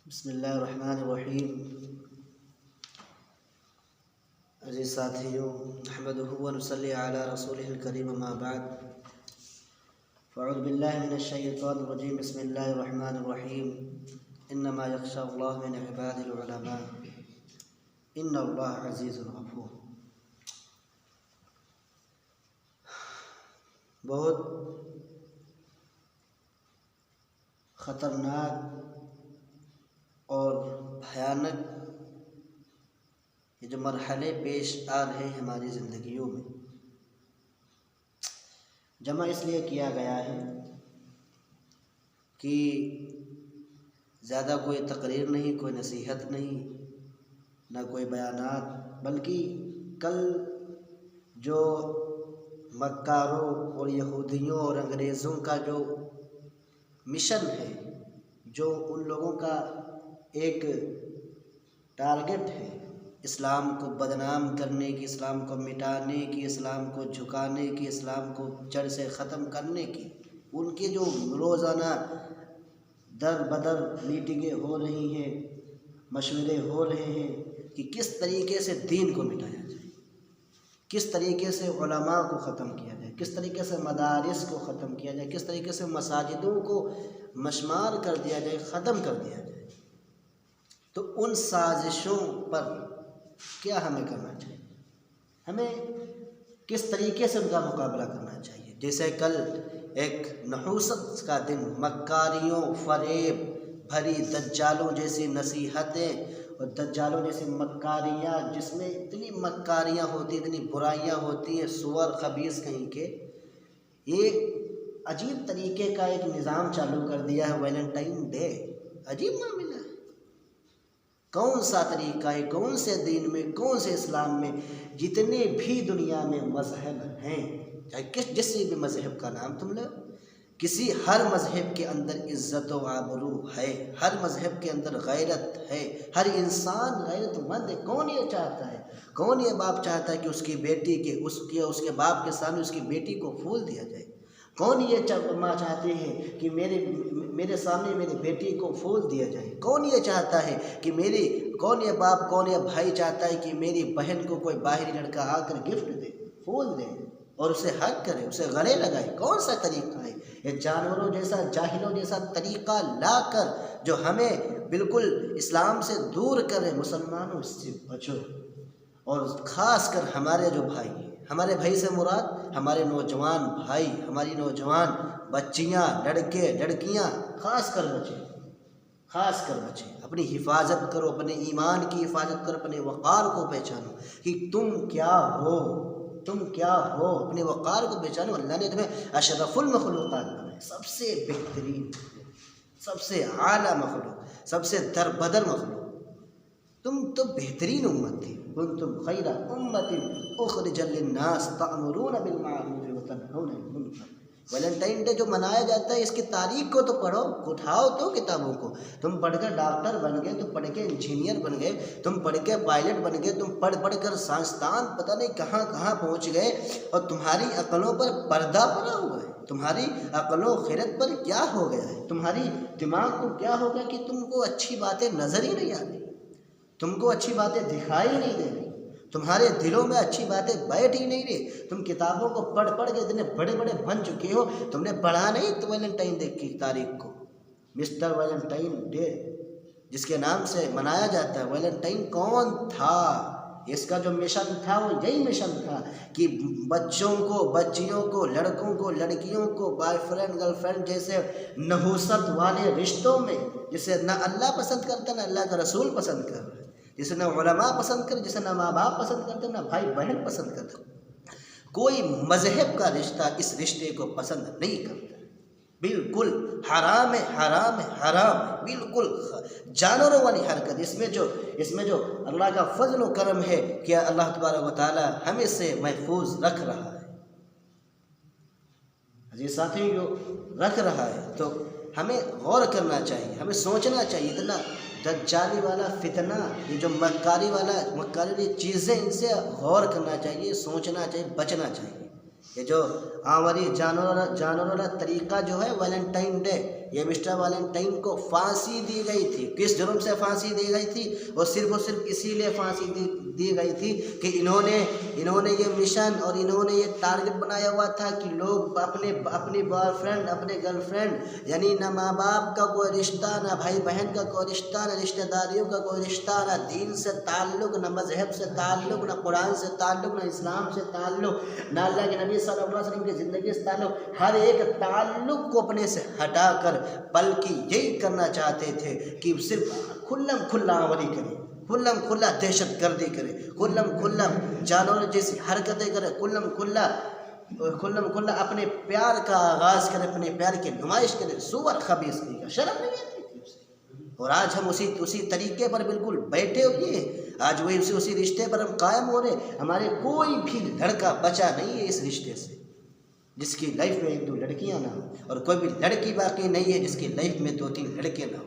بسم اللہ الرحمن الرحیم۔ عزیز ساتھیوں، نحمدہ و نصلی علی رسولہ الکریم، اما بعد، فاعوذ باللہ من الشیطان الرجیم، بسم اللہ الرحمن الرحیم۔ انما یخشی اللہ من عباد العلماء، ان اللہ عزیز غفور۔ بہت خطرناک اور بھیانک یہ جو مرحلے پیش آ رہے ہیں ہماری زندگیوں میں، جمع اس لیے کیا گیا ہے کہ زیادہ کوئی تقریر نہیں، کوئی نصیحت نہیں، نہ کوئی بیانات، بلکہ کل جو مکاروں اور یہودیوں اور انگریزوں کا جو مشن ہے، جو ان لوگوں کا ایک ٹارگٹ ہے، اسلام کو بدنام کرنے کی، اسلام کو مٹانے کی، اسلام کو جھکانے کی، اسلام کو جڑ سے ختم کرنے کی، ان کے جو روزانہ در بدر میٹنگیں ہو رہی ہیں، مشورے ہو رہے ہیں کہ کس طریقے سے دین کو مٹایا جائے، کس طریقے سے علماء کو ختم کیا جائے، کس طریقے سے مدارس کو ختم کیا جائے، کس طریقے سے مساجدوں کو مشمار کر دیا جائے، ختم کر دیا جائے۔ تو ان سازشوں پر کیا ہمیں کرنا چاہیے؟ ہمیں کس طریقے سے ان کا مقابلہ کرنا چاہیے؟ جیسے کل ایک نحوست کا دن، مکاریوں، فریب بھری دجالوں جیسی نصیحتیں اور دجالوں جیسی مکاریاں، جس میں اتنی مکاریاں ہوتی ہیں، اتنی برائیاں ہوتی ہیں، سور خبیث کہیں کے، یہ عجیب طریقے کا ایک نظام چالو کر دیا ہے، ویلنٹائن ڈے۔ عجیب معاملہ ہے۔ کون سا طریقہ ہے؟ کون سے دین میں، کون سے اسلام میں، جتنے بھی دنیا میں مذہب ہیں، چاہے جس بھی مذہب کا نام تم لو، ہر مذہب کے اندر عزت و آبرو ہے، ہر مذہب کے اندر غیرت ہے، ہر انسان غیرت مند ہے۔ کون یہ چاہتا ہے، کون یہ باپ چاہتا ہے کہ اس کی بیٹی کے اس کے باپ کے سامنے اس کی بیٹی کو پھول دیا جائے؟ کون یہ ماں چاہتے ہیں کہ میرے سامنے میری بیٹی کو پھول دیا جائے؟ کون یہ چاہتا ہے کہ کون یہ باپ، کون یہ بھائی چاہتا ہے کہ میری بہن کو کوئی باہری لڑکا آ کر گفٹ دے، پھول دے اور اسے حق کرے، اسے گلے لگائے؟ کون سا طریقہ ہے یہ؟ جانوروں جیسا، جاہلوں جیسا طریقہ لا کر جو ہمیں بالکل اسلام سے دور کرے۔ مسلمانوں اس سے بچو، اور خاص کر ہمارے جو بھائی ہیں، ہمارے بھائی سے مراد ہمارے نوجوان بھائی، ہماری نوجوان بچیاں، لڑکے، لڑکیاں، خاص کر بچے اپنی حفاظت کرو، اپنے ایمان کی حفاظت کرو، اپنے وقار کو پہچانو کہ تم کیا ہو، اپنے وقار کو پہچانو۔ اللہ نے تمہیں اشرف المخلوقات بنایا، سب سے بہترین، سب سے اعلیٰ مخلوق، سب سے دربدر مخلوق۔ تم تو بہترین امت تھی، کنتم خیر امت اخرجت للناس تأمرون بالمعروف وتنہون عن المنکر۔ ویلنٹائن ڈے جو منایا جاتا ہے، اس کی تاریخ کو تو پڑھو، اٹھاؤ تو کتابوں کو۔ تم پڑھ کر ڈاکٹر بن گئے، تم پڑھ کے انجینئر بن گئے، تم پڑھ کے پائلٹ بن گئے، تم پڑھ کر سائنسدان پتہ نہیں کہاں کہاں پہنچ گئے، اور تمہاری عقلوں پر پردہ پڑا ہوا ہے۔ تمہاری عقل و خرد پر کیا ہو گیا ہے؟ تمہاری دماغ کو کیا ہو گیا کہ تم کو اچھی باتیں نظر ہی نہیں آتی، تم کو اچھی باتیں دکھائی نہیں دے رہی، تمہارے دلوں میں اچھی باتیں بیٹھ ہی نہیں رہی۔ تم کتابوں کو پڑھ کے اتنے بڑے بن چکے ہو، تم نے پڑھا نہیں تو ویلنٹائن ڈے کی تاریخ کو، مسٹر ویلنٹائن ڈے جس کے نام سے منایا جاتا ہے۔ ویلنٹائن کون تھا؟ اس کا جو مشن تھا وہ یہی مشن تھا کہ بچوں کو، بچیوں کو، لڑکوں کو، لڑکیوں کو بوائے فرینڈ گرل فرینڈ جیسے نحوست والے رشتوں میں، جسے نہ اللہ پسند کرتا، نہ اللہ کا رسول پسند کر رہا ہے، جسے نہ علماء پسند کرتے، جسے نہ ماں باپ پسند کرتے، نہ بھائی بہن پسند کرتے، کوئی مذہب کا رشتہ اس رشتے کو پسند نہیں کرتا۔ بالکل حرام ہے، حرام ہے، حرام، بالکل جانوروں والی حرکت۔ اس میں جو اللہ کا فضل و کرم ہے کہ اللہ تبارک و تعالی ہمیں سے محفوظ رکھ رہا ہے۔ عزیز ساتھی، جو رکھ رہا ہے تو ہمیں غور کرنا چاہیے، ہمیں سوچنا چاہیے۔ اتنا دجالی والا فتنہ، یہ جو مکاری چیزیں، ان سے غور کرنا چاہیے، سوچنا چاہیے، بچنا چاہیے۔ یہ جو آوری جانور والا طریقہ جو ہے ویلنٹائن ڈے، یہ مسٹر ویلنٹائن کو پھانسی دی گئی تھی۔ کس جرم سے پھانسی دی گئی تھی؟ وہ صرف اسی لیے پھانسی دی گئی تھی کہ انہوں نے یہ مشن اور انہوں نے یہ ٹارگٹ بنایا ہوا تھا کہ لوگ اپنی بوائے فرینڈ، اپنے گرل فرینڈ، یعنی نہ ماں باپ کا کوئی رشتہ، نہ بھائی بہن کا کوئی رشتہ، نہ رشتہ داریوں کا کوئی رشتہ، نہ دین سے تعلق، نہ مذہب سے تعلق، نہ قرآن سے تعلق، نہ اسلام سے تعلق، نہ اللہ کے نبی صلی اللہ علیہ وسلم کی زندگی سے تعلق، ہر ایک تعلق کو اپنے سے ہٹا کر بلکہ یہی کرنا چاہتے تھے کہ صرف کھلم کھلا عملی کرے، کھلم کھلا دہشت گردی کرے، کھلم کھلا جانور جیسی حرکتیں کرے، کھلم کھلا اپنے پیار کا آغاز کرے، اپنے پیار کی نمائش کرے، صور خبیث کا شرم نہیں آتی تھی اسے۔ اور آج ہم اسی طریقے پر بالکل بیٹھے ہوئے ہیں، آج وہی اسی رشتے پر ہم قائم ہو رہے ہیں۔ ہمارے کوئی بھی لڑکا بچا نہیں ہے اس رشتے سے جس کی لائف میں 1-2 لڑکیاں نہ ہوں، اور کوئی بھی لڑکی باقی نہیں ہے جس کی لائف میں 2-3 لڑکے نہ ہوں۔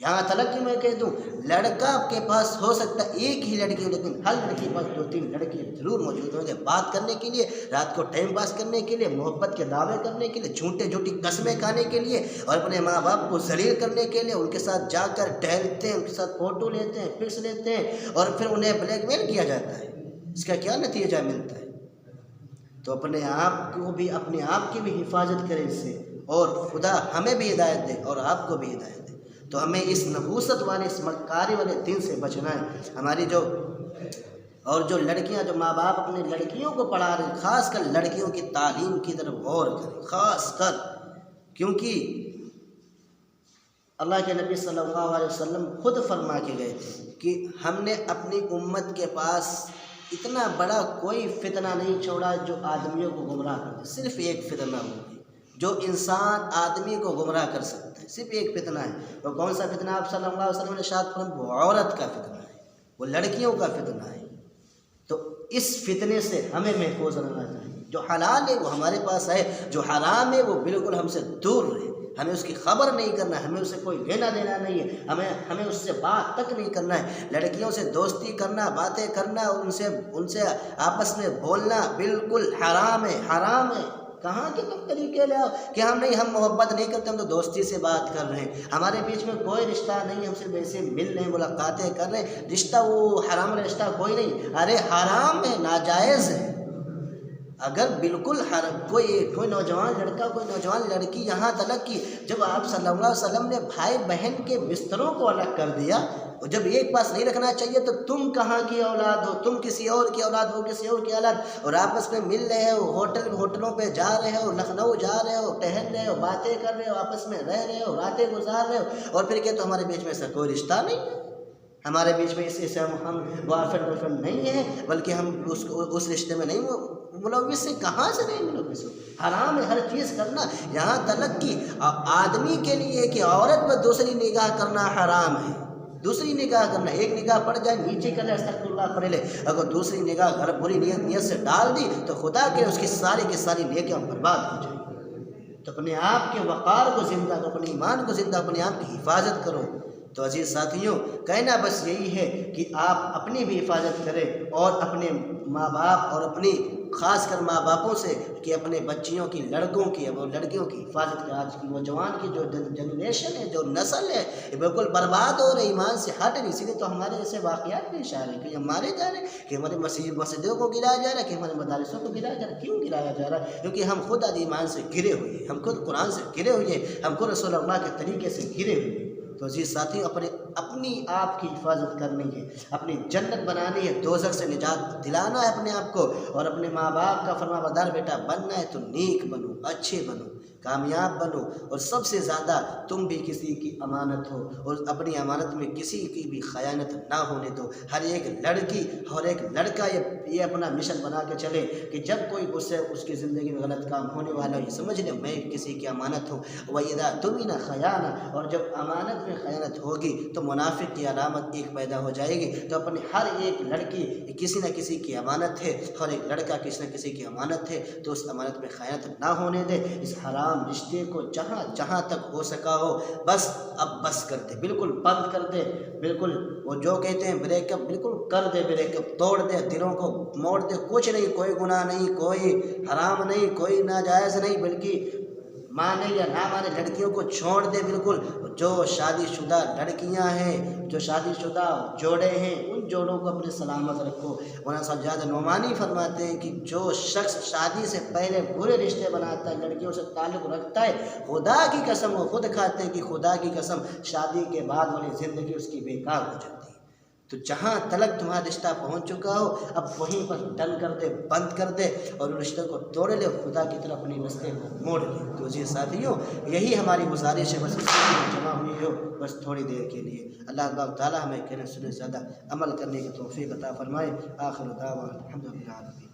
یہاں تلک کہ میں کہہ دوں، لڑکا کے پاس ہو سکتا ہے ایک ہی لڑکی ہو، لیکن ہر لڑکی کے پاس 2-3 لڑکی ضرور موجود ہوں گے، بات کرنے کے لیے، رات کو ٹائم پاس کرنے کے لیے، محبت کے دعوے کرنے کے لیے، جھوٹی قسمیں کھانے کے لیے، اور اپنے ماں باپ کو ذلیل کرنے کے لیے، ان کے ساتھ جا کر ٹہلتے ہیں، ان کے ساتھ فوٹو لیتے ہیں، پکس لیتے ہیں، اور پھر انہیں بلیک میل کیا جاتا ہے۔ اس کا کیا نتیجہ ملتا ہے؟ تو اپنے آپ کی بھی حفاظت کرے اس سے، اور خدا ہمیں بھی ہدایت دے اور آپ کو بھی ہدایت دے۔ تو ہمیں اس نحوست والے، اس مکاری والے دن سے بچنا ہے۔ ہماری جو لڑکیاں، جو ماں باپ اپنی لڑکیوں کو پڑھا رہے ہیں، خاص کر لڑکیوں کی تعلیم کی طرف غور کریں، خاص کر، کیونکہ اللہ کے نبی صلی اللہ علیہ وسلم خود فرما کے گئے تھے کہ ہم نے اپنی امت کے پاس اتنا بڑا کوئی فتنہ نہیں چھوڑا جو آدمیوں کو گمراہ کر دے۔ صرف ایک فتنہ ہوگی جو انسان آدمی کو گمراہ کر سکتا ہے، صرف ایک فتنہ ہے۔ وہ کون سا فتنہ؟ آپ صلی اللہ علیہ وسلم نے ارشاد فرمایا، وہ عورت کا فتنہ ہے، وہ لڑکیوں کا فتنہ ہے۔ تو اس فتنے سے ہمیں محفوظ رہنا چاہیے۔ جو حلال ہے وہ ہمارے پاس ہے، جو حرام ہے وہ بالکل ہم سے دور رہے، ہمیں اس کی خبر نہیں کرنا ہے، ہمیں اس سے کوئی لینا دینا نہیں ہے، ہمیں اس سے بات تک نہیں کرنا ہے۔ لڑکیوں سے دوستی کرنا، باتیں کرنا، ان سے آپس میں بولنا بالکل حرام ہے، حرام ہے۔ کہاں کے تم طریقے لے آؤ کہ ہم محبت نہیں کرتے، ہم تو دوستی سے بات کر رہے ہیں، ہمارے بیچ میں کوئی رشتہ نہیں، ہم صرف ایسے مل رہے ہیں، ملاقاتیں کر رہے ہیں، رشتہ وہ حرام رشتہ کوئی نہیں۔ ارے حرام ہے، ناجائز ہے۔ اگر بالکل کوئی نوجوان لڑکا، کوئی نوجوان لڑکی، یہاں تک کہ جب آپ صلی اللہ علیہ وسلم نے بھائی بہن کے بستروں کو الگ کر دیا، اور جب ایک پاس نہیں رکھنا چاہیے تو تم کہاں کی اولاد ہو؟ تم کسی اور کی اولاد ہو، کسی اور کی اولاد، اور آپس میں مل رہے ہو، ہوٹلوں پہ جا رہے ہو، لکھنؤ جا رہے ہو، ٹہل رہے ہو، باتیں کر رہے ہو، آپس میں رہ رہے ہو، راتیں گزار رہے ہو، اور پھر کہ تو ہمارے بیچ میں ایسا کوئی رشتہ نہیں ہے، ہمارے بیچ میں اس سے ہم بوائے فرینڈ نہیں ہیں، بلکہ ہم اس رشتے میں نہیں ملوث سے، کہاں سے نہیں ملوث ہو؟ حرام ہے ہر چیز کرنا۔ یہاں تک کہ آدمی کے لیے کہ عورت پر دوسری نگاہ کرنا حرام ہے، دوسری نگاہ کرنا، ایک نگاہ پڑ جائے نیچے کر لے، استغفر اللہ پڑھ لے، اگر دوسری نگاہ گھر بری نیت سے ڈال دی تو خدا کے اس کی ساری کی ساری نیکیاں برباد ہو جائیں۔ تو اپنے آپ کے وقار کو زندہ کرو، اپنے ایمان کو زندہ، اپنے آپ کی حفاظت کرو۔ تو عزیز ساتھیوں، کہنا بس یہی ہے کہ آپ اپنی بھی حفاظت کریں، اور اپنے ماں باپ اور اپنی خاص کر ماں باپوں سے کہ اپنے بچیوں کی، لڑکوں کی اور لڑکیوں کی حفاظت کریں۔ آج کی نوجوان کی جو جنریشن ہے، جو نسل ہے، یہ بالکل برباد ہو رہی، ایمان سے ہٹ نہیں۔ اسی لیے تو ہمارے ایسے واقعات پیش آ رہے ہیں کہ ہمارے جا رہے ہیں کہ ہمارے مسجدوں کو گرایا جا رہا ہے، کہ ہمارے مدارسوں کو گرایا جا رہا ہے۔ کیوں گرایا جا رہا ہے؟ کیونکہ ہم خود ایمان سے گرے ہوئے ہیں، ہم خود قرآن سے گرے ہوئے ہیں، ہم خود رسول اللہ کے طریقے سے گرے ہوئے ہیں۔ تو عزیز ساتھی، اپنی آپ کی حفاظت کرنی ہے، اپنی جنت بنانی ہے، دوزخ سے نجات دلانا ہے اپنے آپ کو، اور اپنے ماں باپ کا فرما بردار بیٹا بننا ہے۔ تو نیک بنو، اچھے بنو، کامیاب بنو، اور سب سے زیادہ تم بھی کسی کی امانت ہو، اور اپنی امانت میں کسی کی بھی خیانت نہ ہونے دو۔ ہر ایک لڑکی اور ایک لڑکا یہ اپنا مشن بنا کے چلے کہ جب کوئی اس کی زندگی میں غلط کام ہونے والا یہ سمجھ لے میں کسی کی امانت ہوں۔ وَإِذَا تُمِنَ خَيَانَةً، اور جب امانت میں خیانت ہوگی تو منافق کی علامت ایک پیدا ہو جائے گی۔ تو اپنے ہر ایک لڑکی کسی نہ کسی کی امانت ہے، اور ایک لڑکا کسی نہ کسی کی امانت ہے، تو اس امانت میں خیانت نہ ہونے دے۔ اس حرام رشتے کو جہاں تک ہو سکا ہو بس کر دے، بالکل بند کر دے، بالکل وہ جو کہتے ہیں بریک اپ، بالکل کر دے، بریک اپ توڑ دے، دلوں کو موڑ دے۔ کچھ نہیں، کوئی گناہ نہیں، کوئی حرام نہیں، کوئی ناجائز نہیں، بلکہ مانے یا نہ مانے لڑکیوں کو چھوڑ دے بالکل. جو شادی شدہ لڑکیاں ہیں، جو شادی شدہ جوڑے ہیں، ان جوڑوں کو اپنے سلامت رکھو. مولانا سجاد نعمانی فرماتے ہیں کہ جو شخص شادی سے پہلے برے رشتے بناتا ہے، لڑکیوں سے تعلق رکھتا ہے، خدا کی قسم وہ خود کھاتے ہیں کہ خدا کی قسم شادی کے بعد والی زندگی اس کی بیکار ہو جاتی ہے. تو جہاں تلک تمہارا رشتہ پہنچ چکا ہو، اب وہیں پر ڈن کر دے، بند کر دے اور ان رشتوں کو توڑ لے، خدا کی طرف اپنی رستے کو موڑ لے. تو جی ساتھیوں، یہی ہماری گزارش ہے، بس اس میں جمع ہوئی ہو بس تھوڑی دیر کے لیے. اللہ تعالیٰ ہمیں کہنے سنے زیادہ عمل کرنے کی توفیق عطا فرمائے. آخر دعوانا الحمدللہ.